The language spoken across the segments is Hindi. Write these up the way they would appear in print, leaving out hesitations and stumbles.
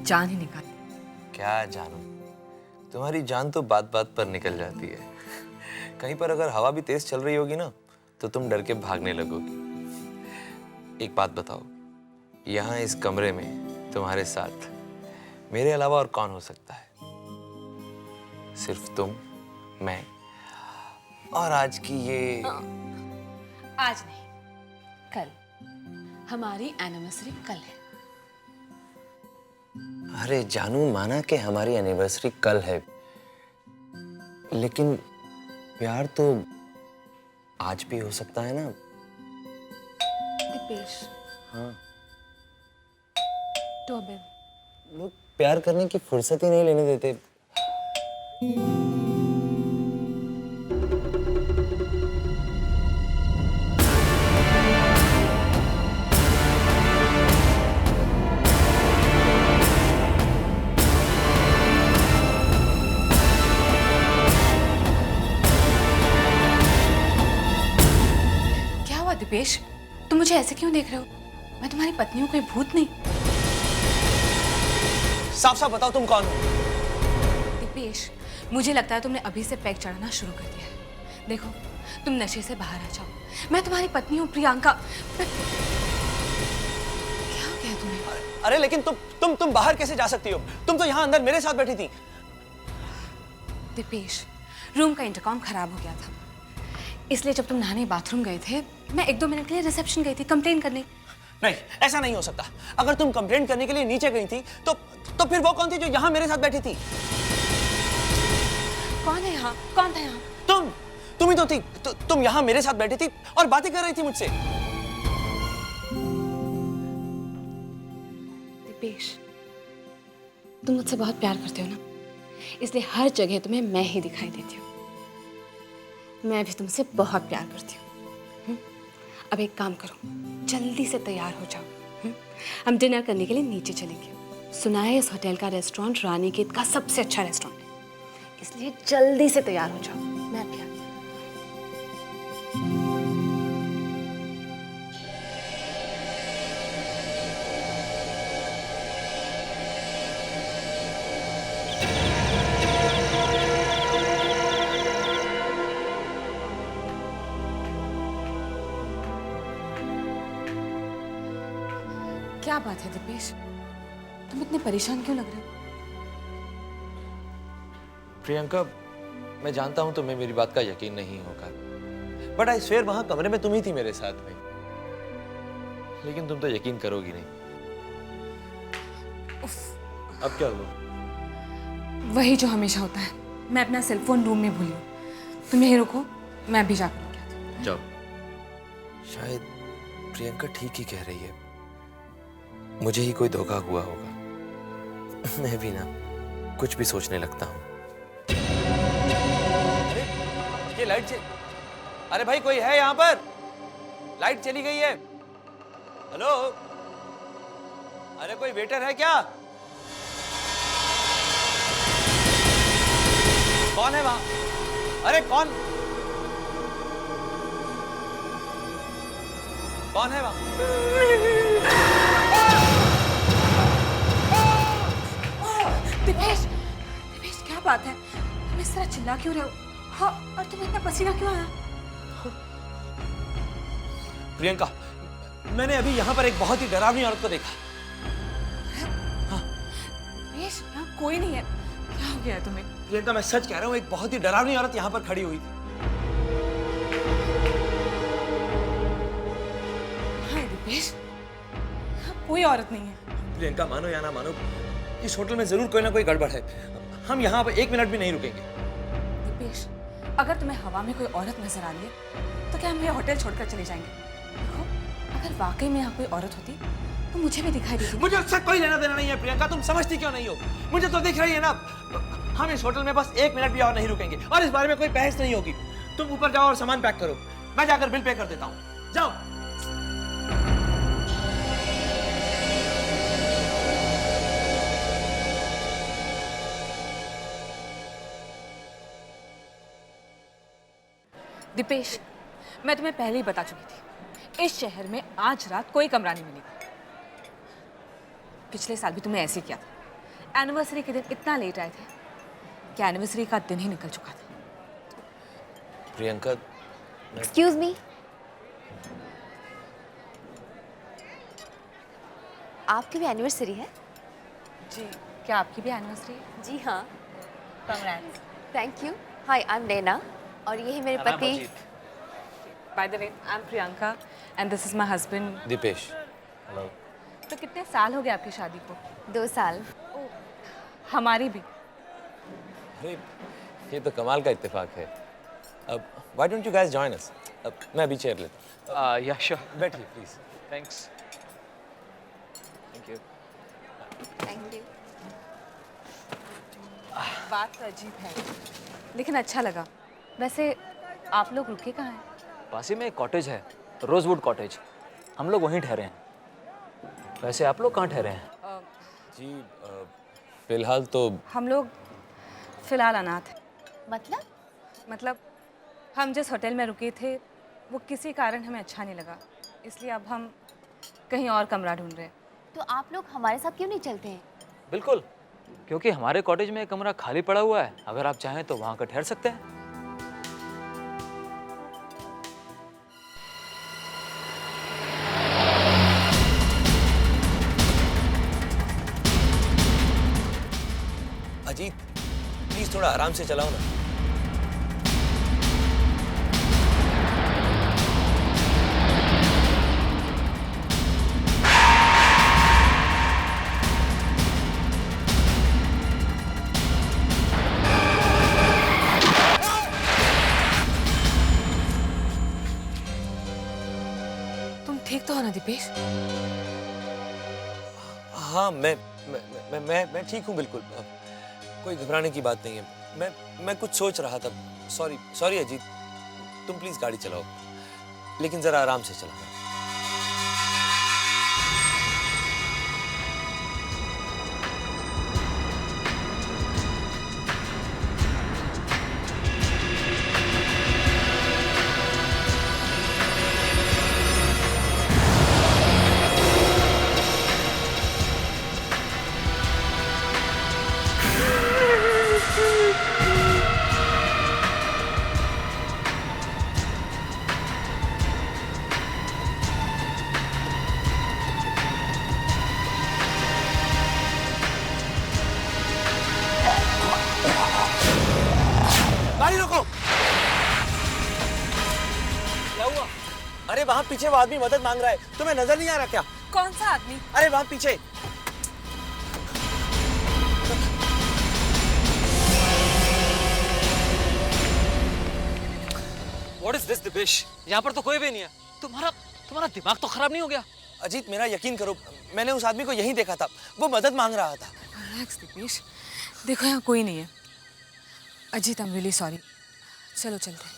जान ही निकाल दी। क्या जानू, तुम्हारी जान तो बात बात पर निकल जाती है। कहीं पर अगर हवा भी तेज चल रही होगी ना तो तुम डर के भागने लगोगी। एक बात बताओ, यहाँ इस कमरे में तुम्हारे साथ मेरे अलावा और कौन हो सकता है? सिर्फ तुम, मैं और आज की ये आज नहीं, कल। हमारी एनिवर्सरी कल है। अरे जानू, माना कि हमारी एनिवर्सरी कल है, लेकिन प्यार तो आज भी हो सकता है ना। दीपेश। हाँ, तो अबे लोग प्यार करने की फुर्सत ही नहीं लेने देते। क्या हुआ दीपेश? तुम मुझे ऐसे क्यों देख रहे हो? मैं तुम्हारी पत्नी हूँ, कोई भूत नहीं। साफ साफ बताओ तुम कौन हो? दीपेश, मुझे लगता है तुमने अभी से पैक चढ़ाना शुरू कर दिया है। देखो, तुम नशे से बाहर आ जाओ। मैं तुम्हारी पत्नी हूँ प्रियंका। क्या हो गया तुम्हें? अरे लेकिन तुम बाहर कैसे जा सकती हो? तुम तो यहाँ अंदर मेरे साथ बैठी थी। दीपेश, रूम का इंटरकॉम खराब हो गया था, इसलिए जब तुम नहाने बाथरूम गए थे, मैं 1-2 मिनट के लिए रिसेप्शन गई थी कंप्लेन करने। नहीं, ऐसा नहीं हो सकता। अगर तुम कंप्लेंट करने के लिए नीचे गई थी तो फिर वो कौन थी जो यहाँ मेरे साथ बैठी थी? कौन है यहाँ? कौन था यहाँ? तुम ही तो थी। तुम यहाँ मेरे साथ बैठी थी और बातें कर रही थी मुझसे। दीपेश, तुम मुझसे बहुत प्यार करते हो ना, इसलिए हर जगह तुम्हें मैं ही दिखाई देती हूँ। मैं भी तुमसे बहुत प्यार करती हूँ। अब एक काम करो, जल्दी से तैयार हो जाओ। हम डिनर करने के लिए नीचे चलेंगे। सुना है इस होटल का रेस्टोरेंट रानीखेत का सबसे अच्छा रेस्टोरेंट है, इसलिए जल्दी से तैयार हो जाओ। मैं भी आती हूँ। क्या बात है दीपेश, तुम इतने परेशान क्यों लग रहे हो? प्रियंका, मैं जानता हूं तुम्हें मेरी बात का यकीन नहीं होगा, बट आई स्वेयर वहां कमरे में तुम ही थी मेरे साथ में। लेकिन तुम तो यकीन करोगी नहीं। अब क्या हुआ? वही जो हमेशा होता है, मैं अपना सेलफोन रूम में भूली हूँ। तुम यहीं रुको, मैं भी जाकर लेके आती हूँ। जाओ। शायद प्रियंका ठीक ही कह रही है, मुझे ही कोई धोखा हुआ होगा। मैं भी ना कुछ भी सोचने लगता हूँ। अरे ये लाइट अरे भाई, कोई है यहाँ पर? लाइट चली गई है। हेलो, अरे कोई वेटर है क्या? कौन है वहां? अरे कौन है वहां? दीपेश, दीपेश क्या बात है? तुम इस तरह चिल्ला क्यों रहे हो? हाँ, और तुम्हें इतना पसीना क्यों आया? प्रियंका, मैंने अभी यहाँ पर एक बहुत ही डरावनी औरत को देखा। दीपेश, यहाँ कोई नहीं है। क्या हो गया है तुम्हें? प्रियंका, मैं सच कह रहा हूँ, एक बहुत ही डरावनी औरत यहाँ पर खड़ी हुई थी। हाँ दीपेश, यहाँ कोई औरत नहीं है। प्रियंका, मानो या ना मानो, इस होटल में जरूर कोई ना कोई गड़बड़ है। हम यहाँ पर 1 मिनट भी नहीं रुकेंगे। दीपेश, अगर तुम्हें हवा में कोई औरत नजर आ रही है तो क्या हम ये होटल छोड़कर चले जाएंगे? देखो, अगर वाकई में यहाँ कोई औरत होती तो मुझे भी दिखाई देती। मुझे उससे कोई लेना देना नहीं है प्रियंका, तुम समझती क्यों नहीं हो? मुझे तो दिख रही है ना। हम इस होटल में बस 1 मिनट भी और नहीं रुकेंगे और इस बारे में कोई बहस नहीं होगी। तुम ऊपर जाओ और सामान पैक करो, मैं जाकर बिल पे कर देता हूँ। जाओ। दीपेश, मैं तुम्हें पहले ही बता चुकी थी, इस शहर में आज रात कोई कमरा नहीं मिलेगा। पिछले साल भी तुमने ऐसे किया था, एनिवर्सरी के दिन इतना लेट आए थे कि एनिवर्सरी का दिन ही निकल चुका था। प्रियंका, एक्सक्यूज मी, आपकी भी एनिवर्सरी है? जी, क्या आपकी भी एनिवर्सरी है? जी हाँ। Congrats. Thank you. Hi, I am Naina और ये है मेरे पति। By the way, I am Priyanka and this is my husband Deepesh. Hello. तो कितने साल हो गए आपकी शादी को? 2 साल। हमारी भी। अरे ये तो कमाल का इत्तेफाक है। अब why don't you guys join us? अब मैं अभी चेयर लेता हूँ। या श्योर। बैठिए please. Thanks. Thank you. Thank you. बात तो अजीब है, लेकिन अच्छा लगा। वैसे आप लोग रुके कहाँ हैं? पास ही में एक कॉटेज है, रोजवुड कॉटेज। हम लोग वहीं ठहरे हैं। वैसे आप लोग कहाँ ठहरे हैं? जी फिलहाल तो हम लोग फिलहाल अनाथ हैं। मतलब हम जिस होटल में रुके थे वो किसी कारण हमें अच्छा नहीं लगा, इसलिए अब हम कहीं और कमरा ढूंढ रहे हैं। तो आप लोग हमारे साथ क्यों नहीं चलते हैं? बिल्कुल, क्योंकि हमारे कॉटेज में एक कमरा खाली पड़ा हुआ है। अगर आप चाहें तो वहाँ का ठहर सकते हैं। अजीत प्लीज थोड़ा आराम से चलाओ ना। तुम ठीक तो हो ना दीपेश? हाँ मैं ठीक हूँ बिल्कुल। कोई घबराने की बात नहीं है। मैं कुछ सोच रहा था। सॉरी अजीत, तुम प्लीज गाड़ी चलाओ, लेकिन जरा आराम से चलाना। गाड़ी रोको। क्या हुआ? अरे वहाँ पीछे वो आदमी मदद मांग रहा है, तुम्हें नजर नहीं आ रहा क्या? कौन सा आदमी? अरे वहाँ पीछे। What is this, Dipesh? यहाँ पर तो कोई भी नहीं है। तुम्हारा दिमाग तो खराब नहीं हो गया? अजीत मेरा यकीन करो, मैंने उस आदमी को यहीं देखा था, वो मदद मांग रहा था। रिलैक्स दीपेश, देखो यहाँ कोई नहीं है। Ajit, I am really sorry. चलो चलते हैं।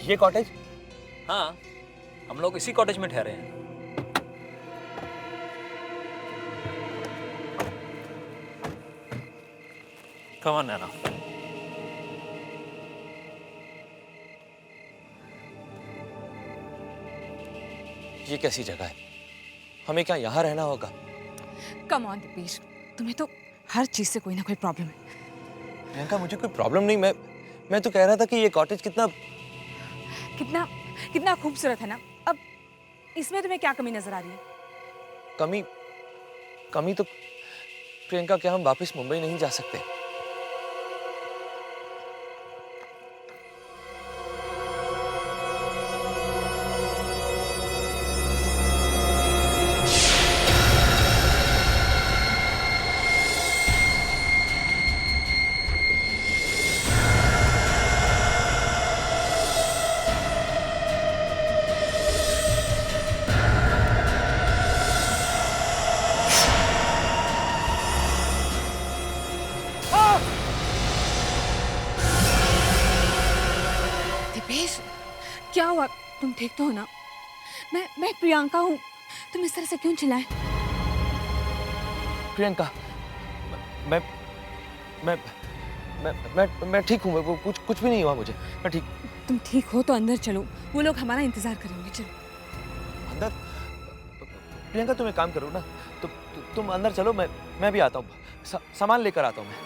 ये कॉटेज? हाँ, हम लोग इसी कॉटेज में ठहरे हैं। Come on, नैना। ये कैसी जगह है? हमें क्या यहाँ रहना होगा? कम ऑन दीपेश, तुम्हें तो हर चीज से कोई ना कोई प्रॉब्लम है। प्रियंका मुझे कोई प्रॉब्लम नहीं, मैं तो कह रहा था कि ये कॉटेज कितना कितना खूबसूरत है ना। अब इसमें तुम्हें क्या कमी नजर आ रही है? कमी तो प्रियंका, क्या हम वापस मुंबई नहीं जा सकते? क्या हुआ? तुम ठीक तो हो ना? मैं प्रियंका हूँ। तुम इस तरह से क्यों चिल्लाए? प्रियंका, मैं मैं मैं ठीक हूँ। वो कुछ भी नहीं हुआ मुझे, मैं ठीक। तुम ठीक हो तो अंदर चलो, वो लोग हमारा इंतजार करेंगे। चलो अंदर? प्रियंका तुम एक काम करो ना, तुम अंदर चलो, मैं भी आता हूँ, सामान लेकर आता हूँ मैं।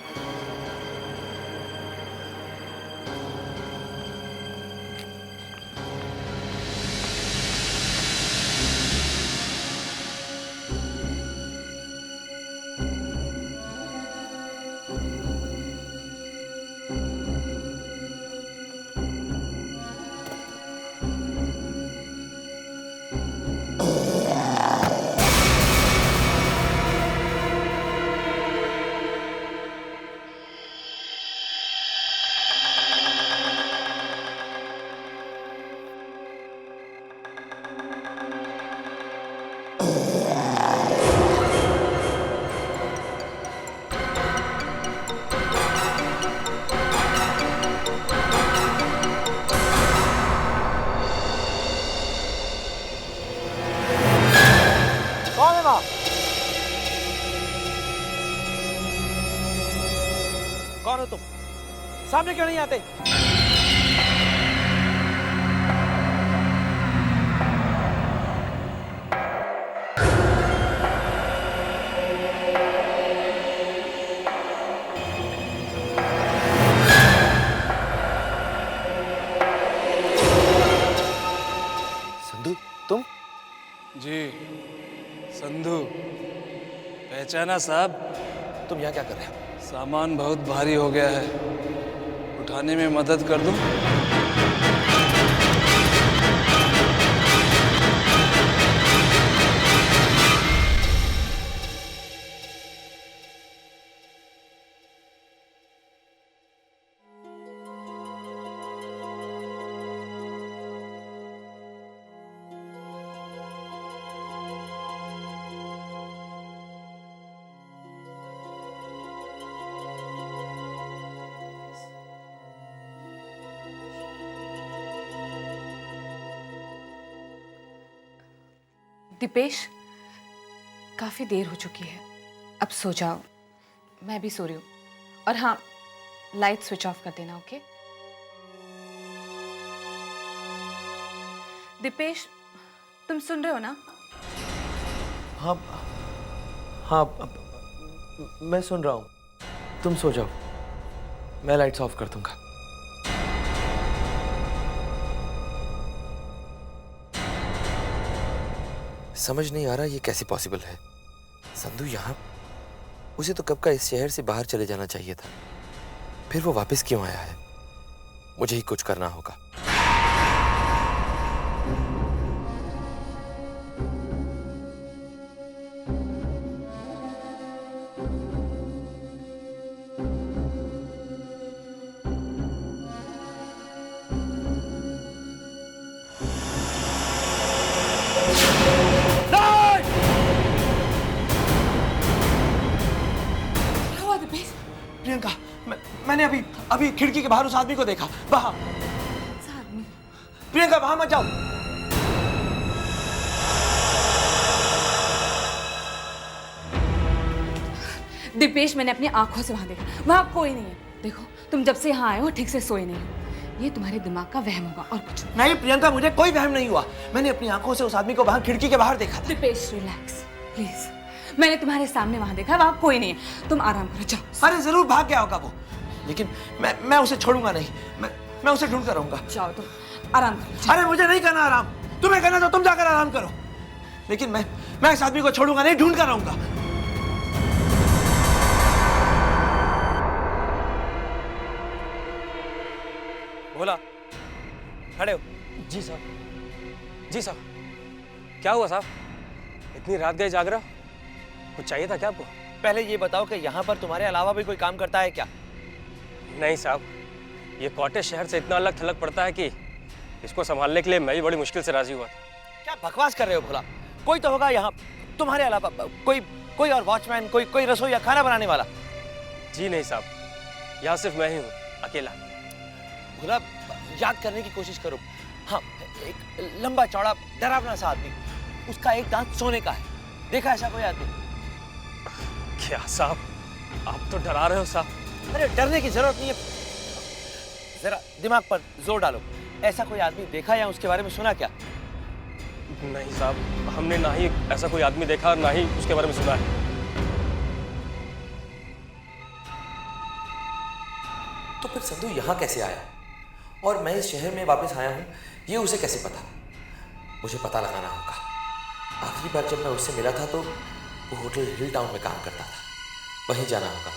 कौन है वहां? कौन हो तुम? सामने क्यों नहीं आते? संधू, तुम? जी संधू, पहचाना साहब? तुम यहाँ क्या कर रहे हो? सामान बहुत भारी हो गया है, उठाने में मदद कर दूं? दीपेश, काफी देर हो चुकी है, अब सो जाओ। मैं भी सो रही हूँ। और हाँ, लाइट स्विच ऑफ कर देना, ओके? दीपेश, तुम सुन रहे हो ना? हाँ हाँ, मैं सुन रहा हूँ। तुम सो जाओ, मैं लाइट्स ऑफ कर दूंगा। समझ नहीं आ रहा ये कैसे पॉसिबल है। संधू यहाँ, उसे तो कब का इस शहर से बाहर चले जाना चाहिए था, फिर वो वापस क्यों आया है? मुझे ही कुछ करना होगा। क्या हुआ दीपेश? प्रियंका, मैंने अभी खिड़की के बाहर उस आदमी को देखा, वहां। कौन-सा आदमी? प्रियंका, वहां मत जाओ। दीपेश, मैंने अपनी आंखों से वहां देखा, वहां कोई नहीं है। देखो, तुम जब से यहाँ आए हो ठीक से सोए नहीं हो। ये तुम्हारे दिमाग का वहम होगा और कुछ नहीं। नहीं प्रियंका, मुझे कोई वहम नहीं हुआ। मैंने अपनी आंखों से उस आदमी को वहां खिड़की के बाहर देखा था। Dipesh, relax please. मैंने तुम्हारे सामने वहां देखा, वहां कोई नहीं है। तुम आराम करो, जाओ। अरे जरूर भाग गया होगा वो, लेकिन मैं उसे छोड़ूंगा नहीं। मैं उसे ढूंढ कर रहूंगा। जाओ, तुम आराम करो, जाओ। अरे मुझे नहीं करना आराम, तुम्हें करना तो तुम जाकर आराम करो, लेकिन मैं इस आदमी को छोड़ूंगा नहीं, ढूंढ कर रहूंगा। बोला, खड़े हो। जी साहब, जी साहब। क्या हुआ साहब, इतनी रात गए जाग रहे हो? कुछ चाहिए था क्या आपको? पहले ये बताओ कि यहाँ पर तुम्हारे अलावा भी कोई काम करता है क्या? नहीं साहब, ये कॉटेज शहर से इतना अलग थलग पड़ता है कि इसको संभालने के लिए मैं भी बड़ी मुश्किल से राजी हुआ था। क्या बकवास कर रहे हो भोला? कोई तो होगा यहाँ तुम्हारे अलावा, कोई और वॉचमैन, कोई रसोई या खाना बनाने वाला। जी नहीं साहब, यहाँ सिर्फ मैं ही हूँ, अकेला। भोला, याद करने की कोशिश करो। हाँ, एक लंबा चौड़ा डरावना सा आदमी, उसका एक दांत सोने का है। देखा ऐसा कोई आदमी? क्या साहब, आप तो डरा रहे हो साहब। अरे डरने की जरूरत नहीं है, जरा दिमाग पर जोर डालो। ऐसा कोई आदमी देखा या उसके बारे में सुना क्या? नहीं साहब, हमने ना ही ऐसा कोई आदमी देखा और ना ही उसके बारे में सुना है। तो फिर संधू यहाँ कैसे आया और मैं इस शहर में वापस आया हूँ, ये उसे कैसे पता? मुझे पता लगाना होगा। आखिरी बार जब मैं उससे मिला था तो वो होटल हिल टाउन में काम करता था, वहीं जाना होगा।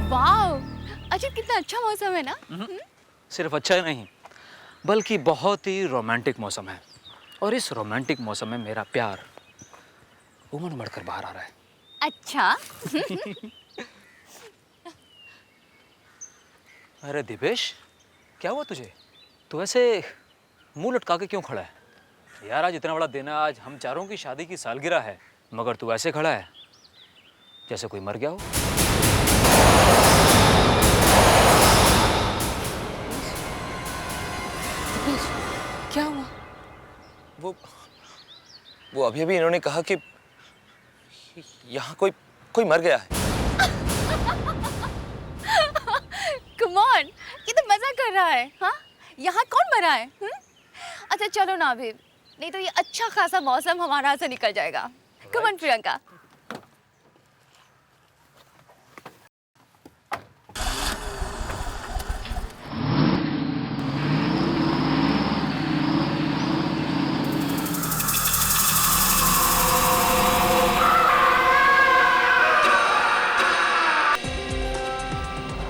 वाओ, अच्छा कितना अच्छा मौसम है ना। सिर्फ अच्छा ही नहीं बल्कि बहुत ही रोमांटिक मौसम है। और इस रोमांटिक मौसम में मेरा प्यार उमड़ बढ़कर बाहर आ रहा है। अच्छा। अरे दिपेश, क्या हुआ तुझे? तू ऐसे मुंह लटका के क्यों खड़ा है? यार आज इतना बड़ा दिन है, आज हम चारों की शादी की सालगिरह है, मगर तू ऐसे खड़ा है जैसे कोई मर गया हो। क्या हुआ? वो अभी अभी इन्होंने कहा कि यहाँ कोई कोई मर गया है। कम ऑन, ये तो मजा कर रहा है। हाँ, यहाँ कौन मरा है? अच्छा चलो ना अभी, नहीं तो ये अच्छा खासा मौसम हमारा से निकल जाएगा। Come on Priyanka.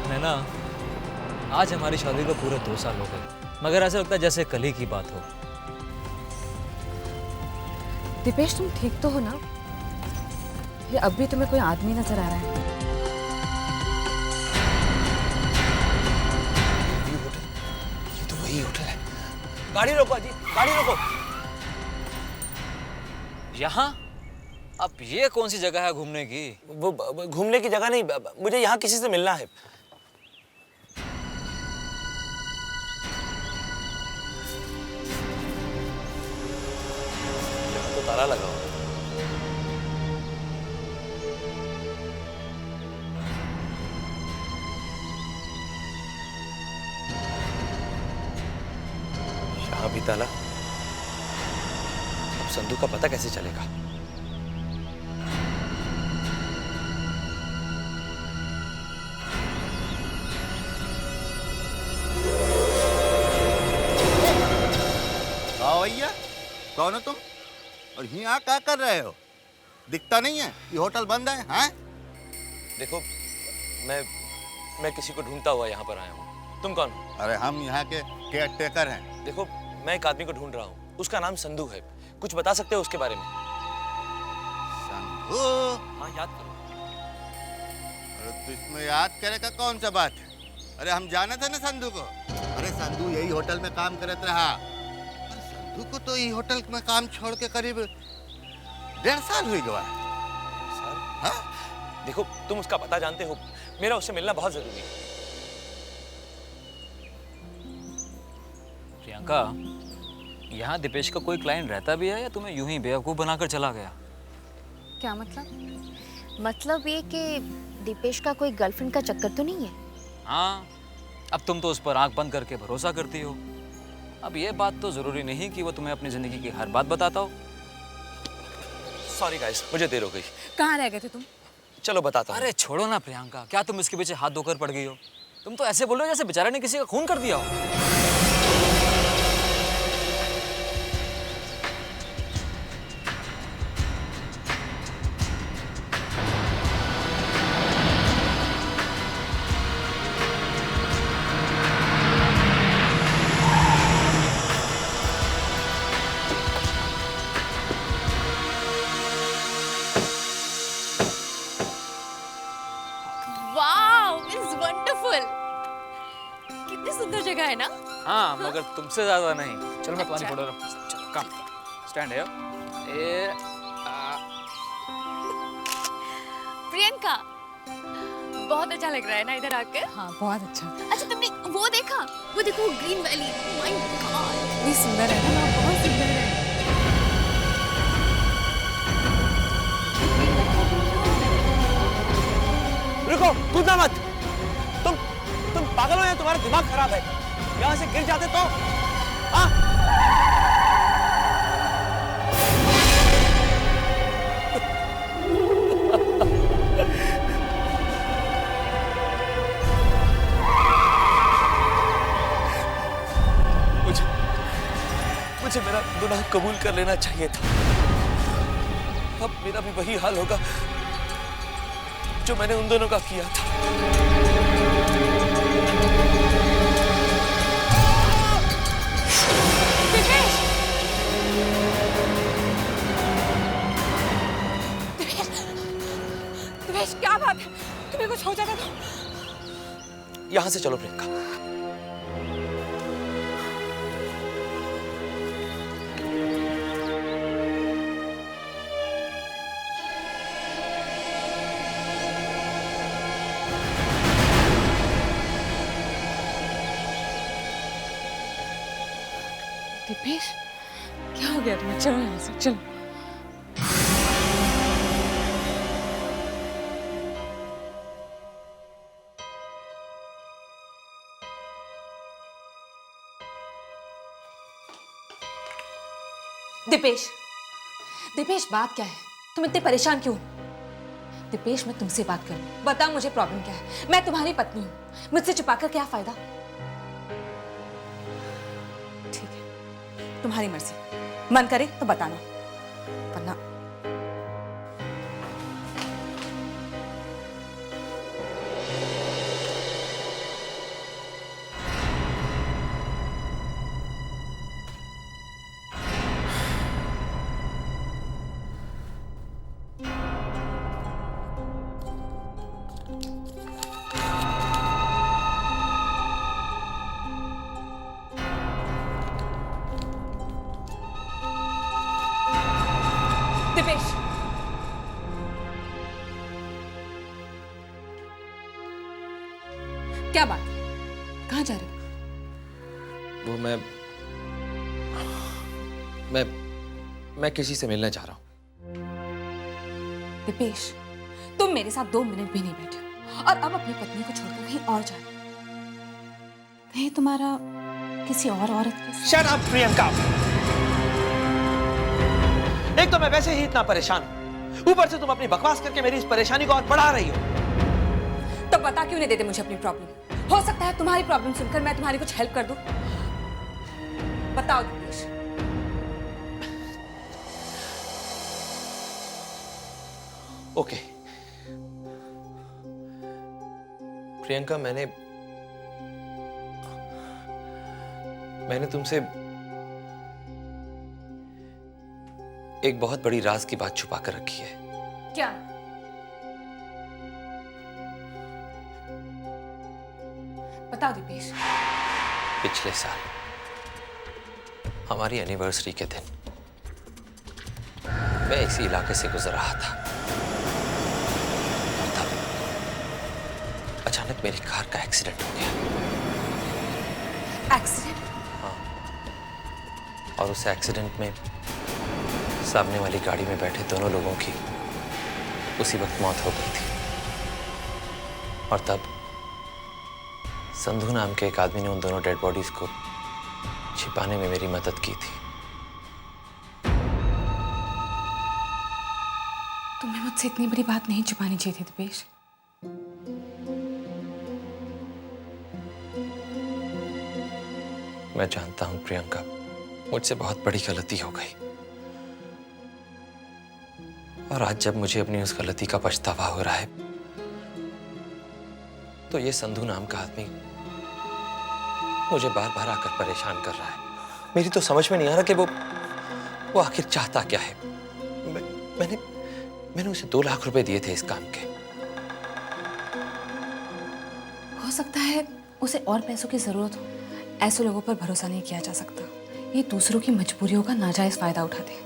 नैना, आज हमारी शादी को पूरे 2 साल हो गए, मगर ऐसा लगता है जैसे कल ही की बात हो। दीपेश, तुम ठीक तो हो ना? ये अब भी तुम्हें कोई आदमी नजर आ रहा है? ये तो वही होटल है। गाड़ी रोको अजी, गाड़ी रोको। यहाँ अब ये कौन सी जगह है घूमने की? वो घूमने की जगह नहीं, मुझे यहाँ किसी से मिलना है। यहाँ तो ताला लगा हुआ है। यहाँ भी ताला। अब संधू का पता कैसे चलेगा? आओ भैया, कौन हो तुम और यहाँ क्या कर रहे हो? दिखता नहीं है, ये होटल बंद है। हैं? देखो, मैं किसी को ढूंढता हुआ यहाँ पर आया हूँ। तुम कौन हो? अरे हम यहाँ के केयर टेकर हैं। देखो, मैं एक आदमी को ढूंढ रहा हूँ, उसका नाम संधू है। कुछ बता सकते हो उसके बारे में? संधू? हाँ, याद करो। अरे तो इसमें याद करे का कौन सा बात है? अरे हम जाना था ना संधू को। अरे संधू यही होटल में काम करत रहा। अरे संधू को तो यही होटल में काम छोड़ के करीब 1.5 साल हुई गवा। सर, हाँ? देखो, तुम उसका पता जानते हो, मेरा उससे मिलना बहुत जरूरी है। प्रियंका, यहाँ दिपेश का कोई क्लाइंट रहता भी है या तुम्हें यूं ही बेवकूफ बनाकर चला गया? क्या मतलब? मतलब ये कि दीपेश का कोई गर्लफ्रेंड का चक्कर तो नहीं है? हाँ, अब तुम तो उस पर आंख बंद करके भरोसा करती हो। अब ये बात तो जरूरी नहीं कि वो तुम्हें अपनी जिंदगी की हर बात बताता हो। सॉरी गाइस, मुझे देर हो गई। कहाँ रह गए थे तुम? चलो बताता हूँ। अरे छोड़ो ना प्रियंका, क्या तुम इसके पीछे हाथ धोकर पड़ गई हो? तुम तो ऐसे बोल रहे हो जैसे बेचारे ने किसी का खून कर दिया हो। Wow, it's wonderful. ब्यूटीफुल। कितनी सुंदर जगह है ना। हाँ मगर तुमसे ज्यादा नहीं। चलो मैं तुम्हारी फोटो चलो कम स्टैंड है प्रियंका, बहुत अच्छा लग रहा है ना इधर आकर। हाँ बहुत अच्छा, अच्छा तुमने वो देखा, वो देखो ग्रीन वैली, माय गॉड कितनी सुंदर है ना, बहुत सुंदर है। रुको, कूदना मत। तुम पागल हो या तुम्हारा दिमाग खराब है? यहाँ से गिर जाते तो हाँ? मुझे मेरा गुनाह कबूल कर लेना चाहिए था। अब मेरा भी वही हाल होगा जो मैंने उन दोनों का किया था। दिपेश, क्या बात है? तुम्हें कुछ हो जाता था? यहां से चलो प्रियंका। दिपेश, क्या हो गया तुम्हें? चलो यहाँ से, चलो। दिपेश, दिपेश बात क्या है? तुम इतने परेशान क्यों? दिपेश मैं तुमसे बात कर रही हूँ, बताओ मुझे प्रॉब्लम क्या है? मैं तुम्हारी पत्नी हूँ, मुझसे छुपाकर क्या फायदा? ठीक है, तुम्हारी मर्जी, मन करे तो बताना, वरना दिपेश, क्या बात? कहाँ जा रहे हो? वो मैं किसी से मिलना चाह रहा हूँ। दिपेश, तुम मेरे साथ 2 मिनट भी नहीं बैठे हो और अब अपनी पत्नी को छोड़कर कहीं और जा रहे हो। कहीं तुम्हारा किसी और औरत के साथ? Shut up Priyanka. एक तो मैं वैसे ही इतना परेशान हूं, ऊपर से तुम अपनी बकवास करके मेरी इस परेशानी को और बढ़ा रही हो। तो बता क्यों नहीं देते मुझे अपनी प्रॉब्लम? हो सकता है तुम्हारी प्रॉब्लम सुनकर मैं तुम्हारी कुछ हेल्प कर दूं। बताओ दिपेश। ओके प्रियंका, मैंने तुमसे एक बहुत बड़ी राज की बात छुपा कर रखी है। क्या? बताओ दिपेश। पिछले साल हमारी एनिवर्सरी के दिन मैं इसी इलाके से गुजर रहा था और तब अचानक मेरी कार का एक्सीडेंट हो गया। एक्सीडेंट? और उस एक्सीडेंट में सामने वाली गाड़ी में बैठे दोनों लोगों की उसी वक्त मौत हो गई थी। और तब संधू नाम के एक आदमी ने उन दोनों डेड बॉडीज को छिपाने में मेरी मदद की थी। तुम्हें मुझसे इतनी बड़ी बात नहीं छुपानी चाहिए थी दिपेश। मैं जानता हूं प्रियंका, मुझसे बहुत बड़ी गलती हो गई और आज जब मुझे अपनी उस गलती का पछतावा हो रहा है तो ये संधू नाम का आदमी मुझे बार बार आकर परेशान कर रहा है। मेरी तो समझ में नहीं आ रहा कि वो आखिर चाहता क्या है। मैंने उसे 2 लाख रुपए दिए थे इस काम के। हो सकता है उसे और पैसों की ज़रूरत हो। ऐसे लोगों पर भरोसा नहीं किया जा सकता। ये दूसरों की मजबूरियों का नाजायज़ फ़ायदा उठाते हैं।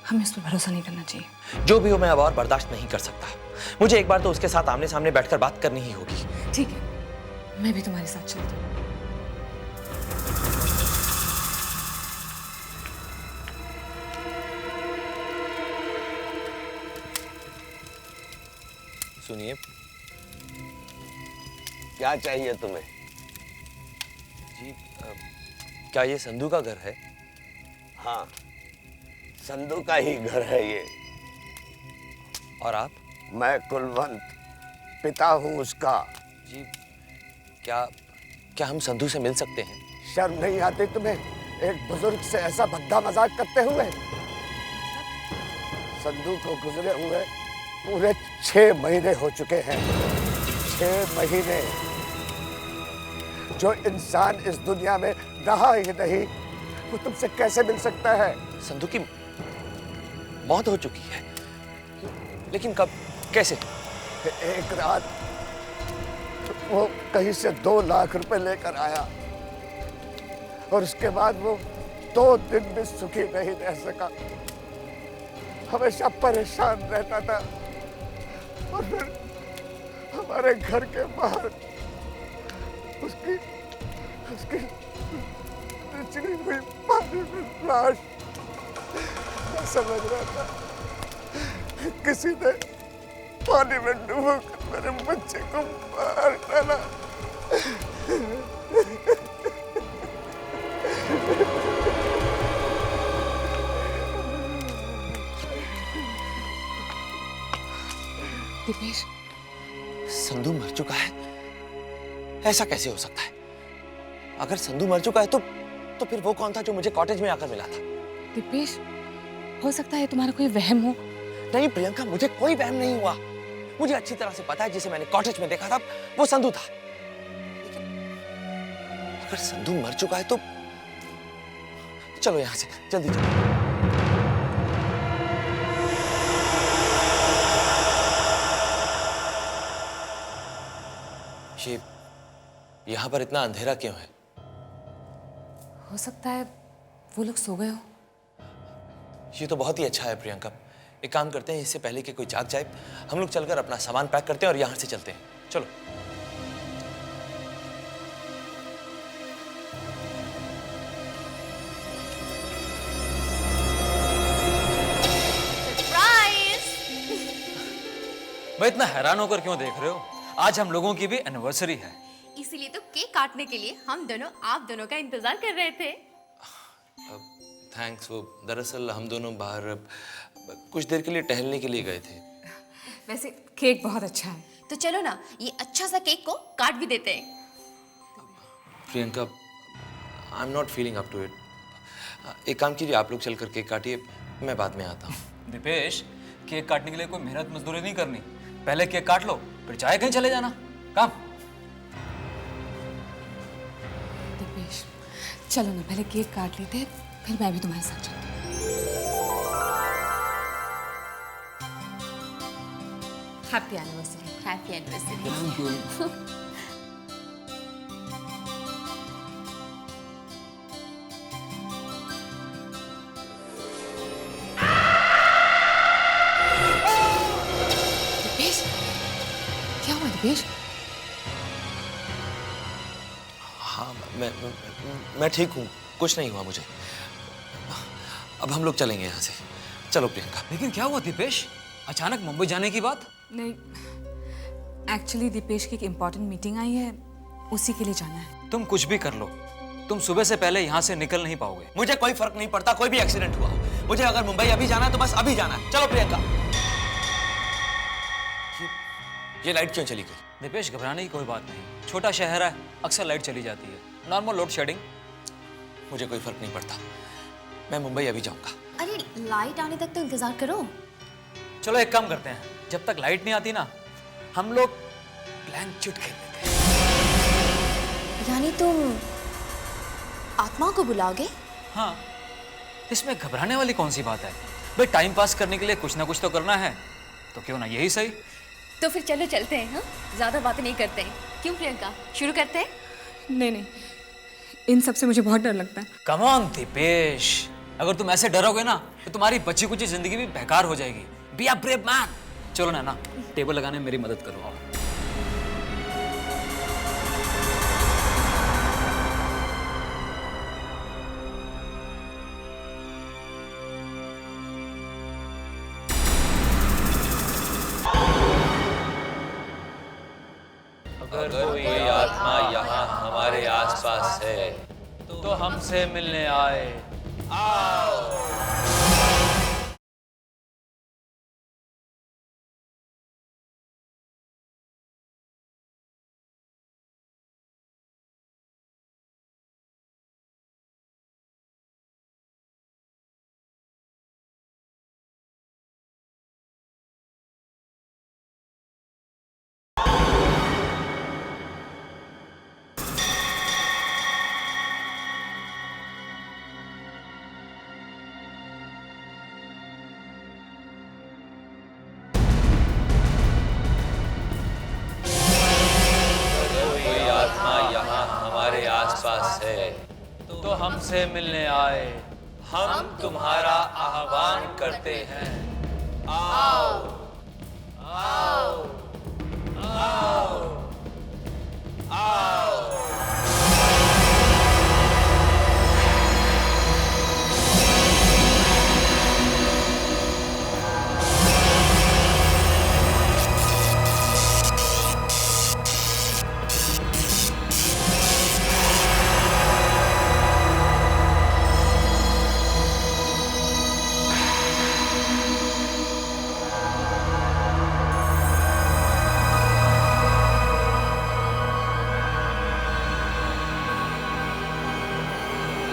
हमें उस पर भरोसा नहीं करना चाहिए। जो भी हो, मैं अब और बर्दाश्त नहीं कर सकता। मुझे एक बार तो उसके साथ आमने सामने बैठकर बात करनी ही होगी। ठीक है, मैं भी तुम्हारे साथ चलती हूँ। सुनिए, क्या चाहिए तुम्हें? जी क्या ये संधू का घर है? हाँ, संधू का ही घर है ये। और आप? मैं कुलवंत, पिता हूँ उसका। जी क्या क्या हम संधू से मिल सकते हैं? शर्म नहीं आती तुम्हें एक बुजुर्ग से ऐसा भद्दा मजाक करते हुए? संधू को गुजरे हुए पूरे 6 महीने हो चुके हैं। 6 महीने। जो इंसान इस दुनिया में रहा ही नहीं, वो तुमसे कैसे मिल सकता है? संधू की मौत हो चुकी है, लेकिन कब, कैसे? एक रात वो कहीं से 2 लाख रुपए लेकर आया और उसके बाद वो 2 दिन भी सुखी नहीं रह सका। हमेशा परेशान रहता था और फिर हमारे घर के बाहर उसकी चिड़ी हुई पानी में लाश समझ रहा था। किसी ने पानी में डूबकर मेरे बच्चे को मार डाला। दीपेश, संधू मर चुका है? ऐसा कैसे हो सकता है? अगर संधू मर चुका है तो फिर वो कौन था जो मुझे कॉटेज में आकर मिला था? दीपेश, हो सकता है तुम्हारा कोई वहम हो। नहीं प्रियंका, मुझे कोई वहम नहीं हुआ। मुझे अच्छी तरह से पता है जिसे मैंने कॉटेज में देखा था वो संधू था। लेकिन अगर संधू मर चुका है तो चलो यहां से जल्दी चलो। ये यहां पर इतना अंधेरा क्यों है? हो सकता है वो लोग सो गए हो। ये तो बहुत ही अच्छा है प्रियंका। एक काम करते हैं, इससे पहले कि कोई जाग जाए, हम लोग चलकर अपना सामान पैक करते हैं और यहां से चलते हैं। चलो। मैं इतना हैरान होकर क्यों देख रहे हो? आज हम लोगों की भी एनिवर्सरी है। इसीलिए तो केक काटने के लिए हम दोनों आप दोनों का इंतजार कर रहे थे। थैंक्स। वो दरअसल हम दोनों बाहर कुछ देर के लिए टहलने के लिए गए थे। वैसे केक बहुत अच्छा है। तो चलो ना, ये अच्छा सा केक को काट भी देते हैं। Priyanka, I am not feeling up to it. एक काम कीजिए, आप लोग चलकर केक काटिए, मैं बाद में आता हूँ। दीपेश, केक काटने के लिए कोई मेहनत मजदूरी नहीं करनी। पहले केक काट लो, फिर चाहे कहीं चले जाना। काम। दीपेश, चलो ना, पहले केक काट लेते हैं, फिर मैं भी तुम्हारे साथ चलती हूँ। Happy anniversary. Happy anniversary. Dipesh, क्या हुआ दीपेश? हाँ, मैं ठीक हूँ, कुछ नहीं हुआ मुझे। अब हम लोग चलेंगे यहाँ से। चलो प्रियंका। लेकिन क्या हुआ दीपेश? अचानक मुंबई जाने की बात? नहीं, एक्चुअली दीपेश की एक इम्पोर्टेंट मीटिंग आई है, उसी के लिए जाना है। तुम कुछ भी कर लो, तुम सुबह से पहले यहाँ से निकल नहीं पाओगे। मुझे कोई फर्क नहीं पड़ता, कोई भी एक्सीडेंट हुआ हो। मुझे अगर मुंबई अभी जाना है तो बस अभी जाना है। चलो प्रियंका। ये लाइट क्यों चली गई? दीपेश, घबराने की कोई बात नहीं। छोटा शहर है, अक्सर लाइट चली जाती है। Normal load shedding. मुझे कोई फर्क नहीं पड़ता, मैं मुंबई अभी जाऊंगा। अरे लाइट आने तक तो इंतजार करो। चलो एक काम करते हैं, जब तक लाइट नहीं आती ना, हम लोग ब्लैंक चिट खेल लेते हैं। यानी तुम आत्मा को बुलाओगे? हाँ, इसमें घबराने वाली कौन सी बात है? भाई टाइम पास करने के लिए कुछ ना कुछ तो करना है, तो क्यों ना यही सही। तो फिर चलो चलते हैं। हाँ, ज़्यादा बातें नहीं करते हैं। क्यों प्रियंका, शुरू करते हैं? नहीं नहीं, इन सब से मुझे बहुत डर लगता है। कम ऑन दीपेश, अगर तुम ऐसे डरोगे ना तो तुम्हारी बची कुची जिंदगी भी बेकार हो जाएगी। Be a brave man. चलो ना, टेबल लगाने में मेरी मदद करो। आओ। अगर कोई आत्मा यहाँ हमारे आसपास है तो हमसे मिलने आए। कोई आत्मा यहाँ हमारे आसपास है तो हमसे मिलने आए। हम तुम्हारा आह्वान करते हैं। आओ आओ आओ आओ।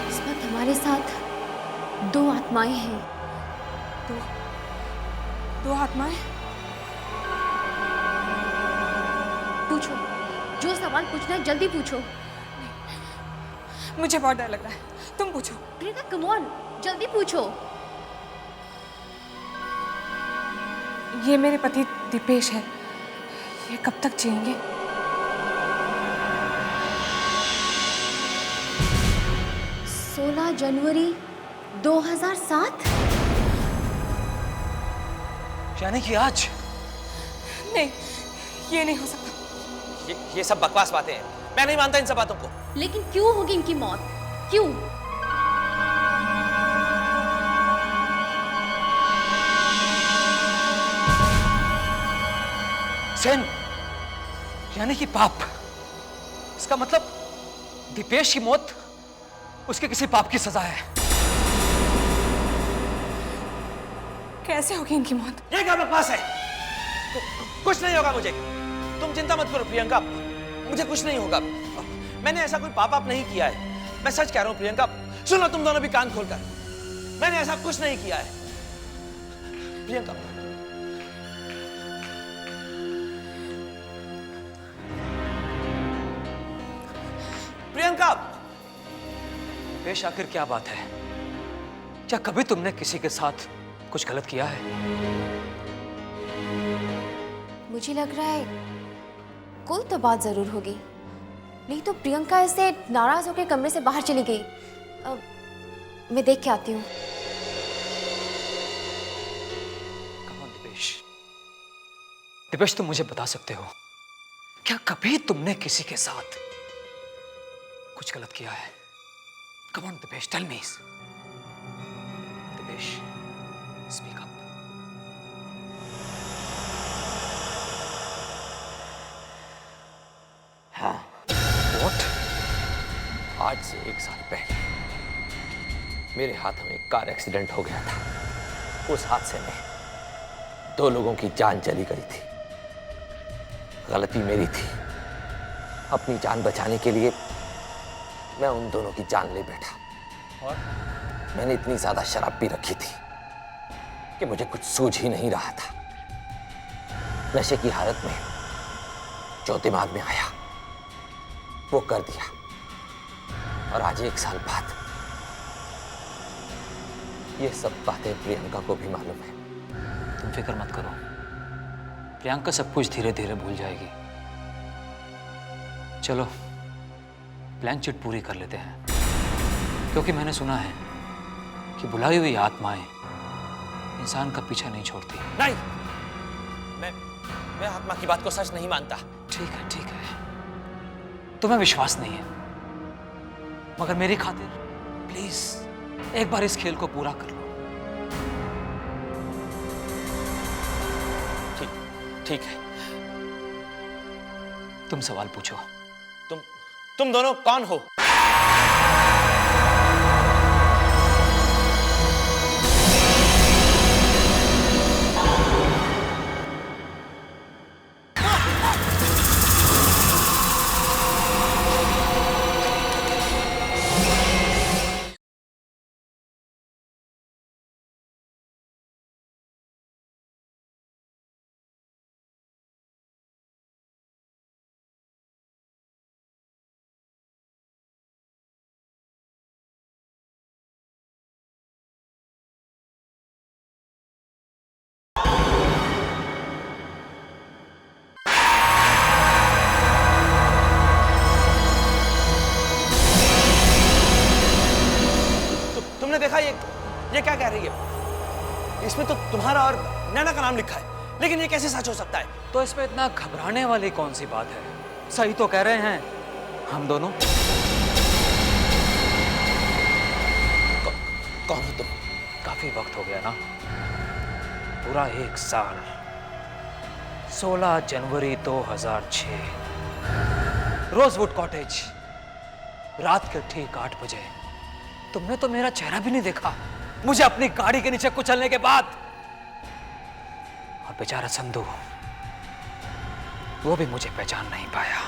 इस वक्त हमारे साथ 2 आत्माएं हैं। दो आत्माएं? पूछो, जो सवाल पूछना है जल्दी पूछो। मुझे बहुत डर लग रहा है, तुम पूछो। प्रियंका कम ऑन, जल्दी पूछो। ये मेरे पति दीपेश है, ये कब तक जिएंगे? जनवरी 2007। यानी कि आज? नहीं, ये नहीं हो सकता। ये सब बकवास बातें हैं, मैं नहीं मानता इन सब बातों को। लेकिन क्यों होगी इनकी मौत? क्यों? सेन, यानी कि पाप। इसका मतलब दीपेश की मौत उसके किसी पाप की सजा है। कैसे होगी इनकी मौत? ये क्या बकवास है? कुछ नहीं होगा मुझे, तुम चिंता मत करो प्रियंका, मुझे कुछ नहीं होगा। मैंने ऐसा कोई पाप नहीं किया है, मैं सच कह रहा हूं प्रियंका। सुनो तुम दोनों भी कान खोलकर, मैंने ऐसा कुछ नहीं किया है प्रियंका। प्रियंका, दीपेश, आखिर क्या बात है? क्या कभी तुमने किसी के साथ कुछ गलत किया है? मुझे लग रहा है कोई तो बात जरूर होगी, नहीं तो प्रियंका ऐसे नाराज होकर कमरे से बाहर चली गई। मैं देख के आती हूँ। कम ऑन दीपेश, दीपेश तुम मुझे बता सकते हो, क्या कभी तुमने किसी के साथ कुछ गलत किया है? Come on Dipesh, tell me. Dipesh, speak up. हाँ। व्हाट? आज से 1 साल पहले मेरे हाथों में एक कार एक्सीडेंट हो गया था। उस हादसे में 2 लोगों की जान चली गई थी। गलती मेरी थी। अपनी जान बचाने के लिए मैं उन दोनों की जान ले बैठा। और मैंने इतनी ज्यादा शराब पी रखी थी कि मुझे कुछ सूझ ही नहीं रहा था। नशे की हालत में जो दिमाग में आया वो कर दिया। और आज 1 साल बाद ये सब बातें प्रियंका को भी मालूम है। तुम फिक्र मत करो, प्रियंका सब कुछ धीरे धीरे भूल जाएगी। चलो प्लान चिट पूरी कर लेते हैं, क्योंकि मैंने सुना है कि बुलाई हुई आत्माएं इंसान का पीछा नहीं छोड़ती। नहीं, मैं आत्मा की बात को सच नहीं मानता। ठीक है, तुम्हें विश्वास नहीं है, मगर मेरी खातिर प्लीज एक बार इस खेल को पूरा कर लो। ठीक है। तुम सवाल पूछो। तुम दोनों कौन हो? तुमने देखा ये क्या कह रही है? इसमें तो तुम्हारा और नैना का नाम लिखा है, लेकिन ये कैसे सच हो सकता है? तो इसमें इतना घबराने वाली कौन सी बात है? सही तो कह रहे हैं हम दोनों। कौन हो तुम? काफी वक्त हो गया ना, पूरा 1 साल। 16 जनवरी 2006, रोजवुड कॉटेज, रात के ठीक 8 बजे। तुमने तो मेरा चेहरा भी नहीं देखा मुझे अपनी गाड़ी के नीचे कुचलने के बाद। और बेचारा संधू, वो भी मुझे पहचान नहीं पाया।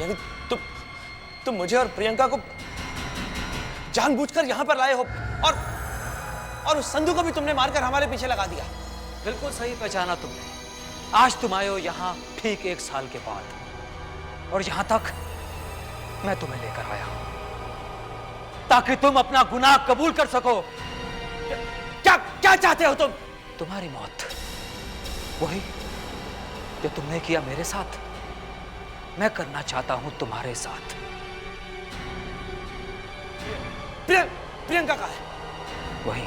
यानी तुम मुझे और प्रियंका को जानबूझकर यहां पर लाए हो, और उस संधू को भी तुमने मारकर हमारे पीछे लगा दिया। बिल्कुल सही पहचाना तुमने। आज तुम आए हो यहां ठीक 1 साल के बाद, और यहां तक मैं तुम्हें लेकर आया हूं ताकि तुम अपना गुनाह कबूल कर सको। क्या चाहते हो तुम? तुम्हारी मौत, वही जो तुमने किया मेरे साथ, मैं करना चाहता हूं तुम्हारे साथ। प्रियंका कहाँ है? वही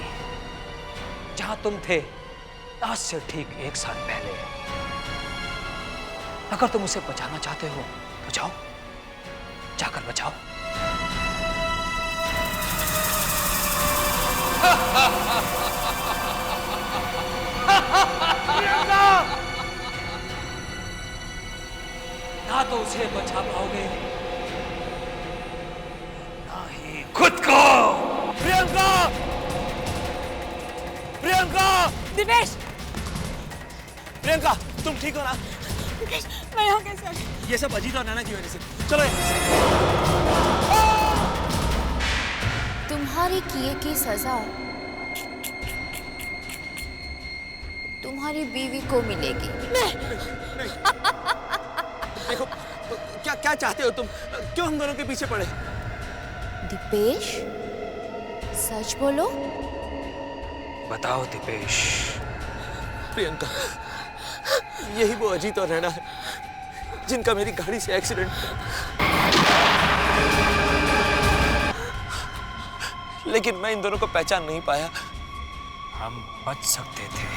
जहां तुम थे आज से ठीक 1 साल पहले। अगर तुम उसे बचाना चाहते हो तो जाओ, जाकर बचाओ। ना तो उसे बचा पाओगे, ना ही खुद को। प्रियंका! प्रियंका! दिवेश! प्रियंका, तुम ठीक हो ना? दिवेश, मैं यहाँ कैसे आ गई? ये सब अजीत और नैना की वजह से। चलो यहाँ से। तुम्हारे किए की सजा तुम्हारी बीवी को मिलेगी। देखो, क्या चाहते हो तुम? क्यों हम दोनों के पीछे पड़े? दिपेश, सच बोलो। बताओ दिपेश। प्रियंका, यही वो अजीत और नैना है जिनका मेरी गाड़ी से एक्सीडेंट हुआ। लेकिन मैं इन दोनों को पहचान नहीं पाया। हम बच सकते थे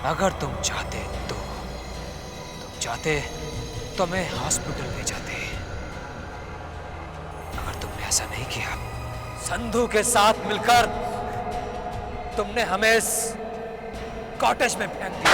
अगर तुम चाहते तो। तुम चाहते तो मैं हॉस्पिटल ले जाते। अगर तुमने ऐसा नहीं किया, संधू के साथ मिलकर तुमने हमें इस कॉटेज में फेंक दिया।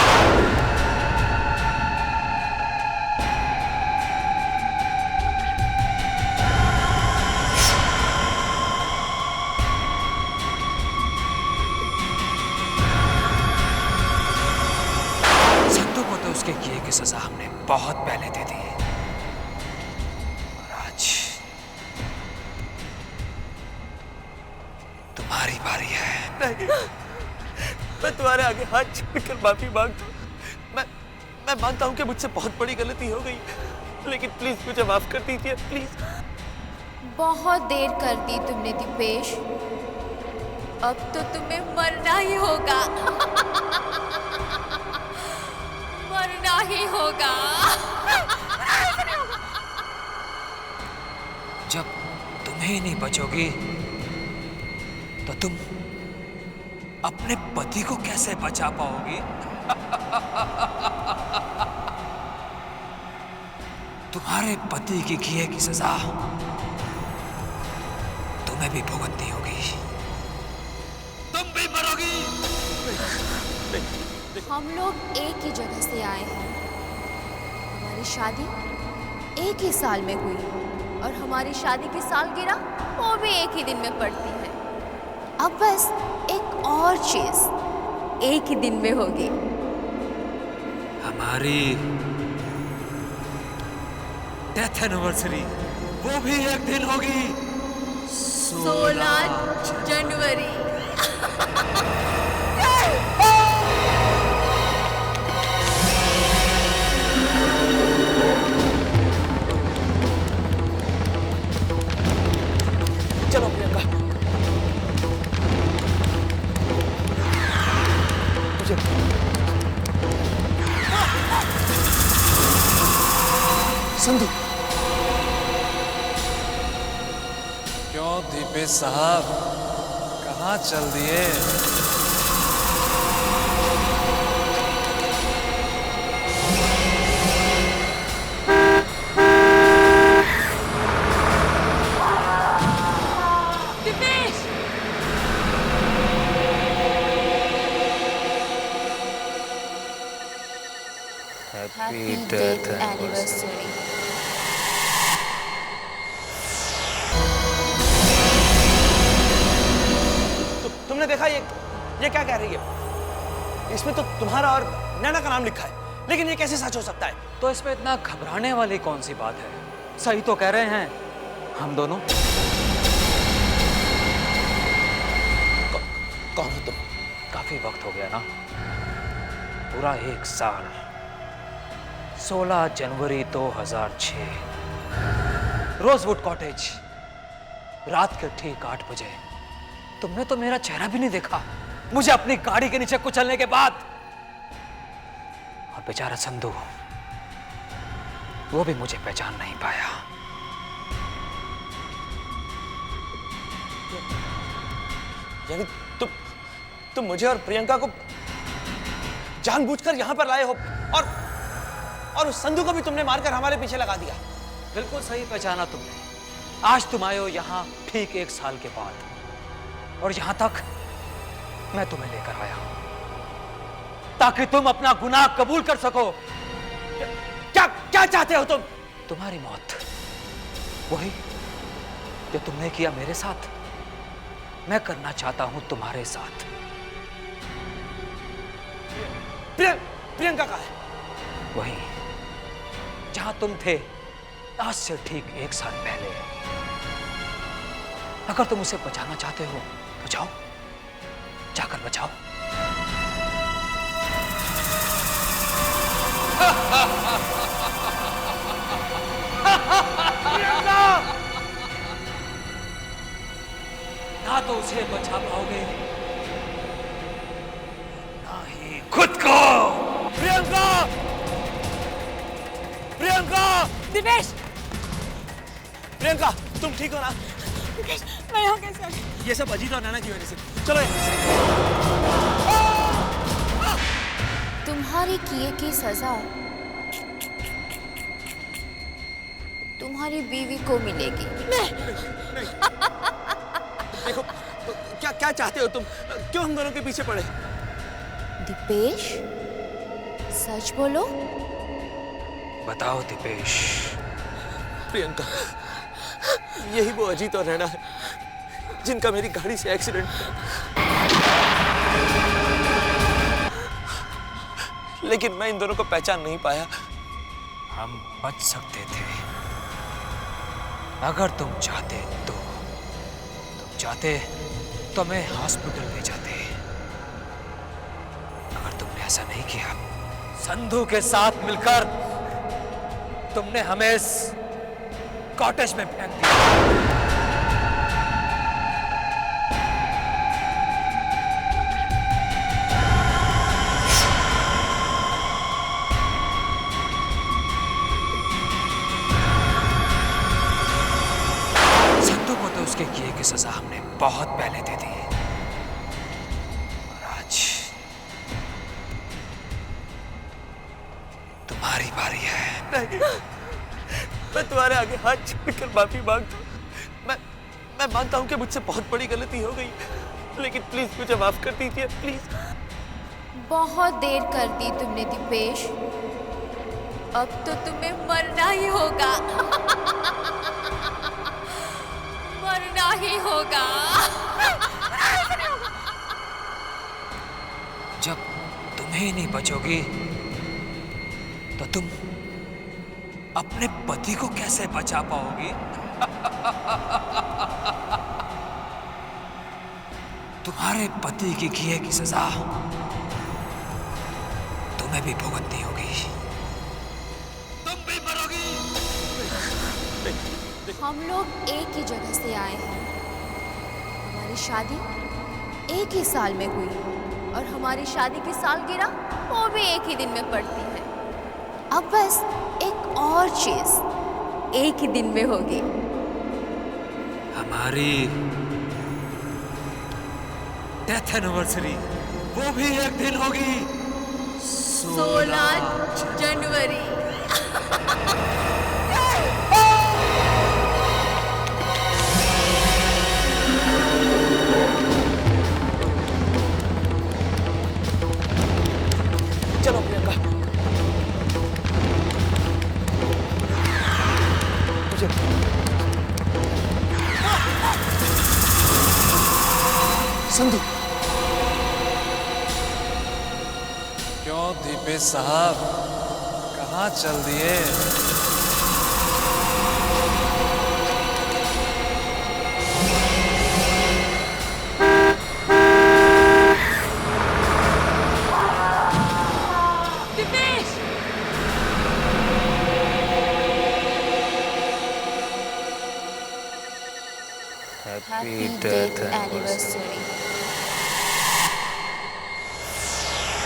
उसके किए की सजा हमने बहुत पहले दे दी, और आज तुम्हारी बारी है। नहीं, मैं तुम्हारे आगे हाथ जोड़कर माफी मांगता हूँ। मैं मानता हूँ कि मुझसे बहुत बड़ी गलती हो गई, लेकिन प्लीज मुझे माफ कर दीजिए, प्लीज। बहुत देर कर दी तुमने दिपेश। अब तो तुम्हें मरना ही होगा। मरना ही होगा। जब तुम ही नहीं बचोगी तो तुम अपने पति को कैसे बचा पाओगी? तुम्हारे पति की किए की सजा तुम्हें भी भुगतनी होगी। तुम भी मरोगी। हम लोग एक ही जगह से आए हैं। हमारी शादी एक ही साल में हुई और हमारी शादी की सालगिरह वो भी एक ही दिन में पड़ती है। अब बस एक और चीज एक ही दिन में होगी। हमारी डेथ एनिवर्सरी वो भी एक दिन होगी। 16 जनवरी। चलो प्रियंका, संधू, क्यों दीपेश साहब, कहाँ चल दिए? Happy death anniversary. तुमने देखा ये क्या कह रही है? इसमें तो तुम्हारा और नैना का नाम लिखा है, लेकिन ये कैसे सच हो सकता है? तो इसमें इतना घबराने वाली कौन सी बात है? सही तो कह रहे हैं हम दोनों। कौन हो तुम? काफी वक्त हो गया ना, पूरा 1 साल। 16 जनवरी 2006, रोजवुड कॉटेज, रात के ठीक 8 बजे। तुमने तो मेरा चेहरा भी नहीं देखा मुझे अपनी गाड़ी के नीचे कुचलने के बाद। और बेचारा संधू, वो भी मुझे पहचान नहीं पाया। यानी तुम मुझे और प्रियंका को जानबूझकर यहां पर लाए हो और उस संधू को भी तुमने मारकर हमारे पीछे लगा दिया। बिल्कुल सही पहचाना तुमने। आज तुम आए हो यहाँ ठीक 1 साल के बाद, और यहां तक मैं तुम्हें लेकर आया हूं ताकि तुम अपना गुनाह कबूल कर सको। क्या चाहते हो तुम? तुम्हारी मौत, वही जो तुमने किया मेरे साथ, मैं करना चाहता हूं तुम्हारे साथ। प्रियंका कहाँ है? वही जहां तुम थे आज से ठीक 1 साल पहले। अगर तुम उसे बचाना चाहते हो तो जाओ, जाकर बचाओ। ना तो उसे बचा पाओगे, ना ही खुद को। प्रियंका! प्रियंका! दिनेश! प्रियंका, तुम ठीक हो ना? मैं यहाँ कैसे आ गई? ये सब अजीत और नैना की वजह से। चलो यहाँ से। तुम्हारे किए की सजा तुम्हारी बीवी को मिलेगी। देखो, क्या चाहते हो तुम? क्यों हम दोनों के पीछे पड़े? दीपेश, सच बोलो। बताओ दीपेश। प्रियंका, यही वो अजीत और नैना है जिनका मेरी गाड़ी से एक्सीडेंट हुआ। लेकिन मैं इन दोनों को पहचान नहीं पाया। हम बच सकते थे अगर तुम चाहते तो। तुम चाहते तो मैं हॉस्पिटल ले जाते। अगर तुमने ऐसा नहीं किया, संधू के साथ मिलकर तुमने हमें इस कॉटेज में फेंक दिया। बहुत पहले दे दी और आज तुम्हारी बारी है। नहीं, मैं तुम्हारे आगे हाथ जोड़कर माफी मांगता हूँ। मैं मानता हूँ कि मुझसे बहुत बड़ी गलती हो गई, लेकिन प्लीज मुझे माफ कर दीजिए, प्लीज। बहुत देर कर दी तुमने दीपेश, अब तो तुम्हें मरना ही होगा। मरना ही होगा। जब तुम्हें नहीं बचोगी तो तुम अपने पति को कैसे बचा पाओगी? तुम्हारे पति की किए की सजा तुम्हें भी भुगतनी होगी। तुम भी मरोगी। हम लोग एक ही जगह से आए हैं। हमारी शादी एक ही साल में हुई और हमारी शादी की सालगिरह वो भी एक ही दिन में पड़ती है। अब बस एक और चीज एक ही दिन में होगी। हमारी डेथ एनिवर्सरी वो भी एक दिन होगी। 16 जनवरी। चलो प्रियंका, मुझे संधू। क्यों दीपेश साहब, कहाँ चल दिए? Happy death anniversary.